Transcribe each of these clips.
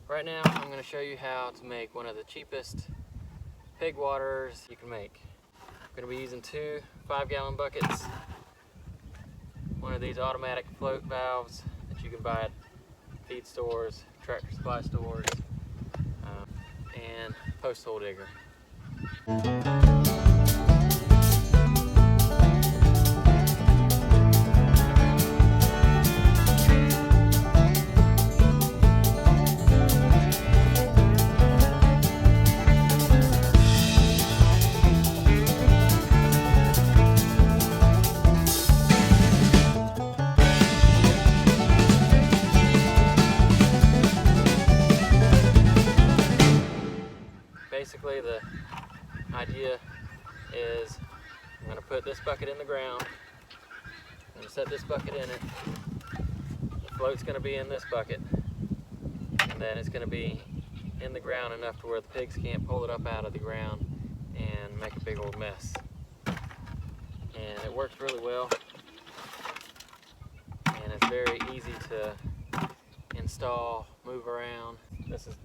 Right now I'm going to show you how to make one of the cheapest pig waters you can make. I'm going to be using two 5-gallon buckets, one of these automatic float valves that you can buy at feed stores, tractor supply stores, and post hole digger. Basically, the idea is I'm going to put this bucket in the ground. I'm going to set this bucket in it. The float's going to be in this bucket, and then it's going to be in the ground enough to where the pigs can't pull it up out of the ground and make a big old mess. And it works really well, and it's very easy to install, move around. This is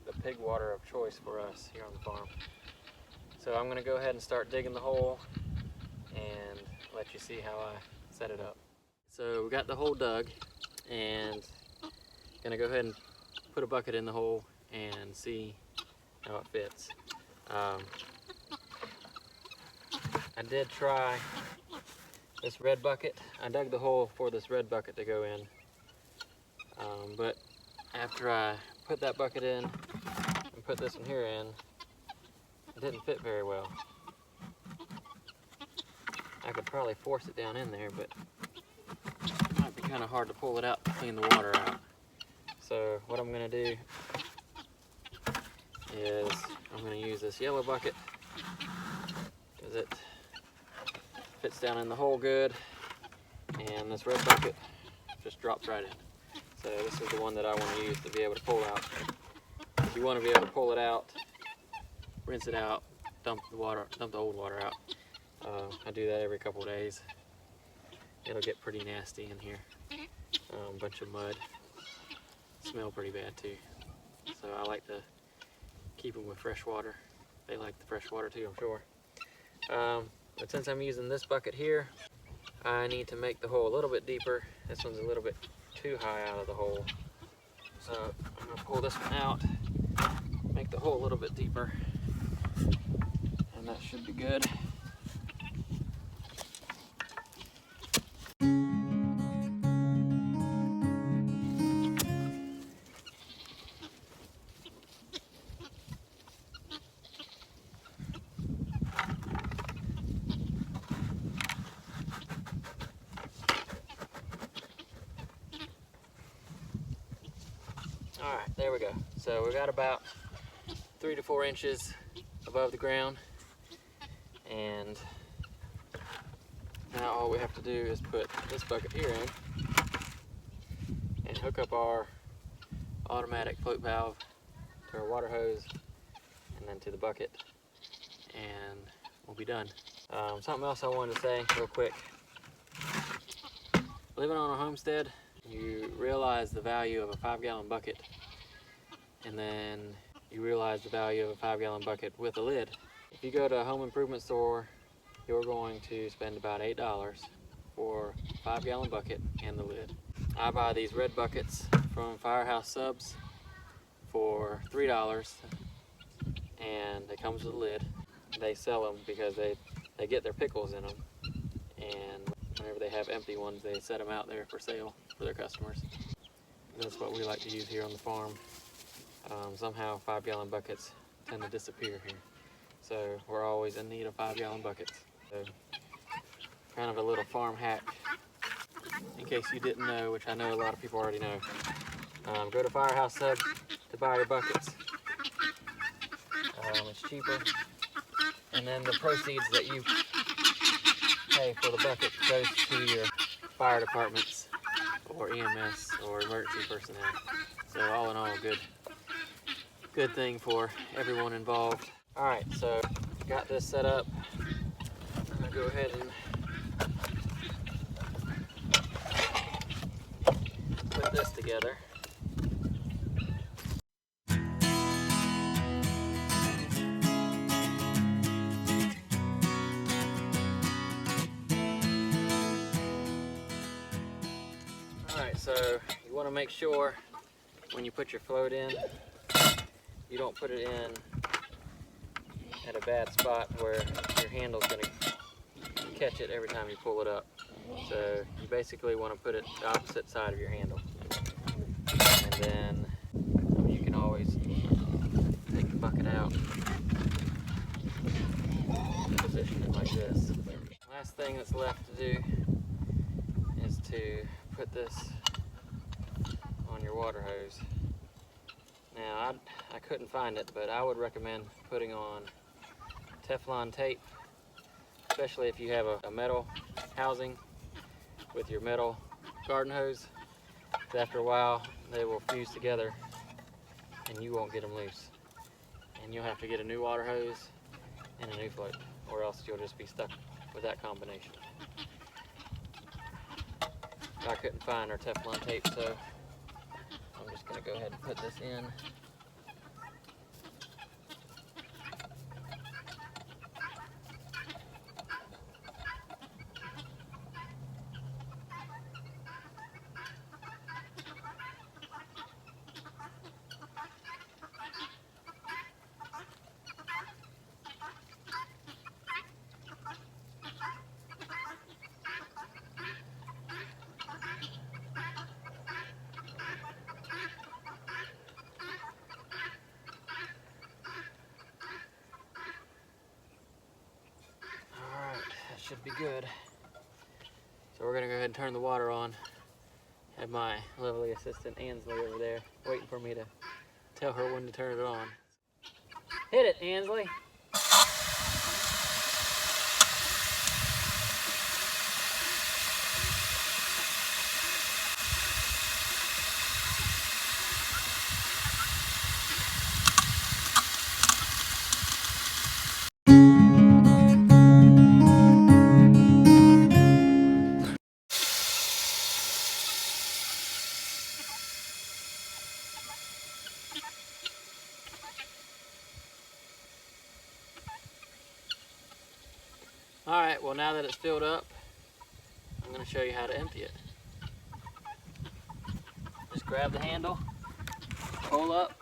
the pig water of choice for us here on the farm. So I'm going to go ahead and start digging the hole and let you see how I set it up. So we got the hole dug, and going to go ahead and put a bucket in the hole and see how it fits. I did try this red bucket. I dug the hole for this red bucket to go in, but after I put that bucket in and put this one here in, it didn't fit very well. I could probably force it down in there, but it might be kind of hard to pull it out to clean the water out. So what I'm going to do is I'm going to use this yellow bucket because it fits down in the hole good, and this red bucket just drops right in. So this is the one that I want to use to be able to pull out. If you want to be able to pull it out, rinse it out, dump the old water out. I do that every couple of days. It'll get pretty nasty in here. A bunch of mud. Smell pretty bad too. So I like to keep them with fresh water. They like the fresh water too, I'm sure. But since I'm using this bucket here, I need to make the hole a little bit deeper. This one's a little bit too high out of the hole. So I'm going to pull this one out, make the hole a little bit deeper, and that should be good. Alright, there we go. So we got about 3 to 4 inches above the ground, and now all we have to do is put this bucket here in and hook up our automatic float valve to our water hose and then to the bucket, and we'll be done. Something else I wanted to say real quick. Living on a homestead, you realize the value of a 5-gallon bucket, and then you realize the value of a 5-gallon bucket with a lid. If you go to a home improvement store, you're going to spend about $8 for a 5-gallon bucket and the lid. I buy these red buckets from Firehouse Subs for $3, and it comes with a lid. They sell them because they get their pickles in them, and whenever they have empty ones, they set them out there for sale for their customers. That's what we like to use here on the farm. Somehow 5-gallon buckets tend to disappear here, so we're always in need of 5-gallon buckets. So, kind of a little farm hack, in case you didn't know, which I know a lot of people already know. Go to Firehouse Subs to buy your buckets. It's cheaper, and then the proceeds that you pay for the bucket goes to your fire departments or EMS or emergency personnel. So all in all, good thing for everyone involved. All right, so got this set up. I'm gonna go ahead and put this together. So you want to make sure when you put your float in, you don't put it in at a bad spot where your handle's going to catch it every time you pull it up. So you basically want to put it the opposite side of your handle. And then you can always take the bucket out and position it like this. Last thing that's left to do is to put this on your water hose. Now I couldn't find it, but I would recommend putting on Teflon tape, especially if you have a metal housing with your metal garden hose. After a while they will fuse together and you won't get them loose, and you'll have to get a new water hose and a new float, or else you'll just be stuck with that combination. I couldn't find our Teflon tape, so I'm just going to go ahead and put this in. That should be good. So we're going to go ahead and turn the water on. Have my lovely assistant Ansley over there waiting for me to tell her when to turn it on. Hit it, Ansley. Alright, well now that it's filled up, I'm going to show you how to empty it. Just grab the handle, pull up,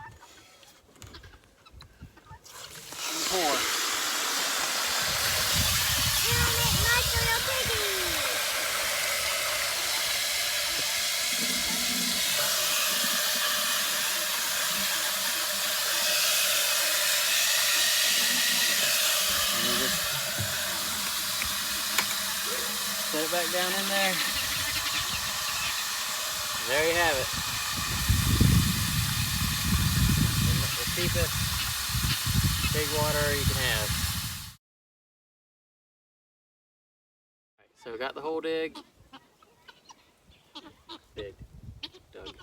and pour. And you just set it back down in there. There you have it. The cheapest big water you can have. So got the hole dug, dug.